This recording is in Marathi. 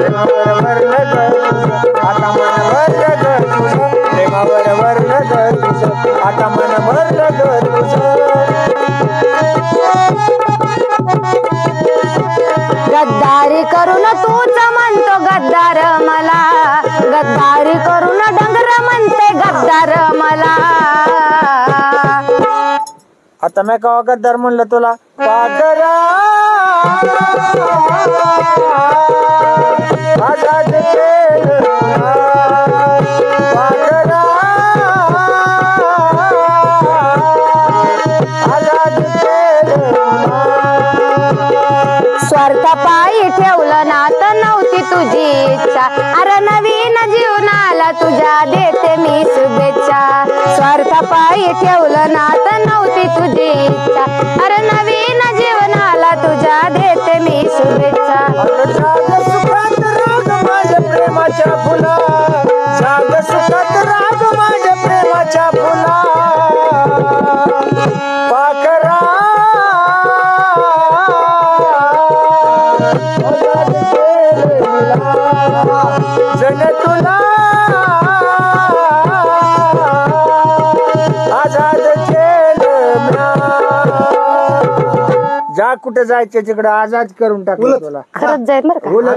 प्रेमावर वरलं ग तुझं आता मन भरलं ग तुझं प्रेमावर वरलं ग तुझं आता मन भरलं ग तुझं गद्दारी करून तूच म्हणतो गद्दार मला गद्दारी करून डंगर म्हणते गद्दार मला आता मी कवा गद्दार म्हणलं तुला पाखरा आजाद केलं पाखरा आजाद केलं स्वार्थ पायी ठेवलं नात नव्हती तुझी इच्छा अरे नवीन जीवनाला तुझ्या देते मी शुभेच्छा स्वार्थ पायी ठेवलं नात नव्हती तुझी इच्छा अरे नवीन जीवनाला तुझ्या देते मी शुभेच्छा जाग सुखात राग माझ्या प्रेमाच्या फुला जाग सुखात राग माझ्या प्रेमाच्या फुला पाखरा आजाद केलं जण तुला आजाद केलं म्या जा कुठे जायचं तिकडे आजाद करून टाकलं तुला खरंच जाईल बरं का बोला